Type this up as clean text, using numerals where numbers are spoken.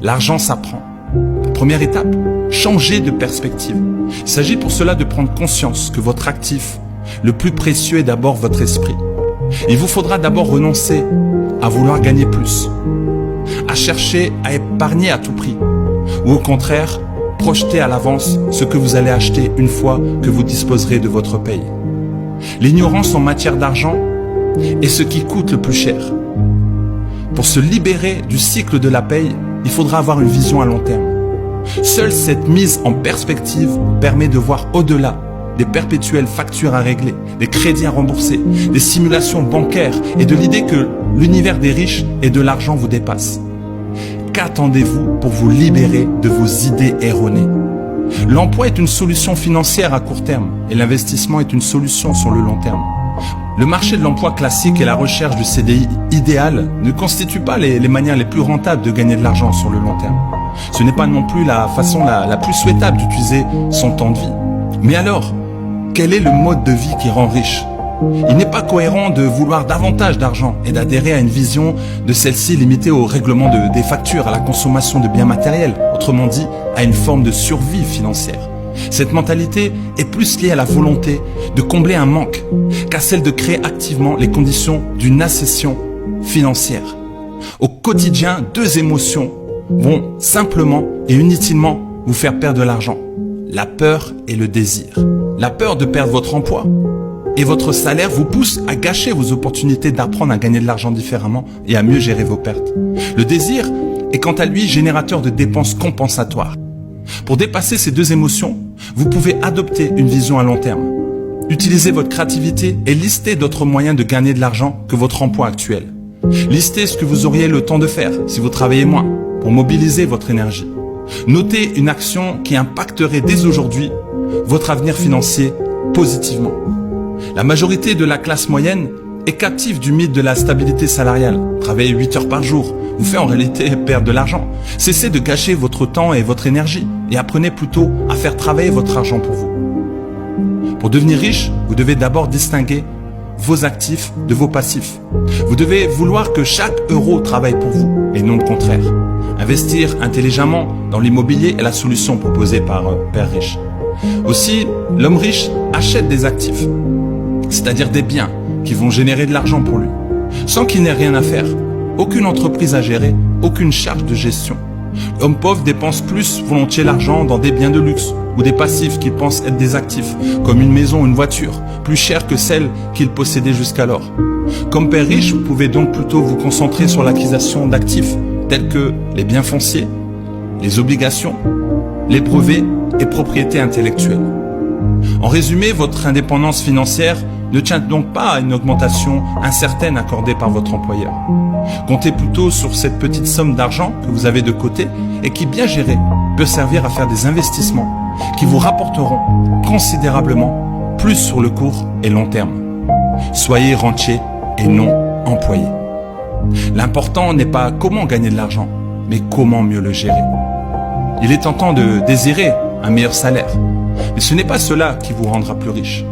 L'argent s'apprend. Première étape, changez de perspective. Il s'agit pour cela de prendre conscience que votre actif, le plus précieux, est d'abord votre esprit. Il vous faudra d'abord renoncer à vouloir gagner plus, à chercher à épargner à tout prix, ou au contraire, projeter à l'avance ce que vous allez acheter une fois que vous disposerez de votre paye. L'ignorance en matière d'argent est ce qui coûte le plus cher. Pour se libérer du cycle de la paye, il faudra avoir une vision à long terme. Seule cette mise en perspective permet de voir au-delà des perpétuelles factures à régler, des crédits à rembourser, des simulations bancaires et de l'idée que l'univers des riches et de l'argent vous dépasse. Qu'attendez-vous pour vous libérer de vos idées erronées? L'emploi est une solution financière à court terme et l'investissement est une solution sur le long terme. Le marché de l'emploi classique et la recherche du CDI idéal ne constituent pas les manières les plus rentables de gagner de l'argent sur le long terme. Ce n'est pas non plus la façon la plus souhaitable d'utiliser son temps de vie. Mais alors, quel est le mode de vie qui rend riche? Il n'est pas cohérent de vouloir davantage d'argent et d'adhérer à une vision de celle-ci limitée au règlement des factures, à la consommation de biens matériels, autrement dit, à une forme de survie financière. Cette mentalité est plus liée à la volonté de combler un manque qu'à celle de créer activement les conditions d'une accession financière. Au quotidien, deux émotions vont simplement et inutilement vous faire perdre de l'argent. La peur et le désir. La peur de perdre votre emploi et votre salaire vous pousse à gâcher vos opportunités d'apprendre à gagner de l'argent différemment et à mieux gérer vos pertes. Le désir est quant à lui générateur de dépenses compensatoires. Pour dépasser ces deux émotions, vous pouvez adopter une vision à long terme. Utilisez votre créativité et listez d'autres moyens de gagner de l'argent que votre emploi actuel. Listez ce que vous auriez le temps de faire si vous travaillez moins pour mobiliser votre énergie. Notez une action qui impacterait dès aujourd'hui votre avenir financier positivement. La majorité de la classe moyenne est captive du mythe de la stabilité salariale. Travailler 8 heures par jour vous fait en réalité perdre de l'argent. Cessez de gâcher votre temps et votre énergie et apprenez plutôt à faire travailler votre argent pour vous. Pour devenir riche, vous devez d'abord distinguer vos actifs de vos passifs. Vous devez vouloir que chaque euro travaille pour vous et non le contraire. Investir intelligemment dans l'immobilier est la solution proposée par Père Riche. Aussi, l'homme riche achète des actifs, c'est-à-dire des biens qui vont générer de l'argent pour lui, sans qu'il n'ait rien à faire, aucune entreprise à gérer, aucune charge de gestion. L'homme pauvre dépense plus volontiers l'argent dans des biens de luxe ou des passifs qu'il pense être des actifs, comme une maison ou une voiture, plus chères que celles qu'il possédait jusqu'alors. Comme Père Riche, vous pouvez donc plutôt vous concentrer sur l'acquisition d'actifs, tels que les biens fonciers, les obligations, les brevets et propriétés intellectuelles. En résumé, votre indépendance financière ne tient donc pas à une augmentation incertaine accordée par votre employeur. Comptez plutôt sur cette petite somme d'argent que vous avez de côté et qui, bien gérée, peut servir à faire des investissements qui vous rapporteront considérablement plus sur le court et long terme. Soyez rentier et non employé. L'important n'est pas comment gagner de l'argent, mais comment mieux le gérer. Il est tentant de désirer un meilleur salaire, mais ce n'est pas cela qui vous rendra plus riche.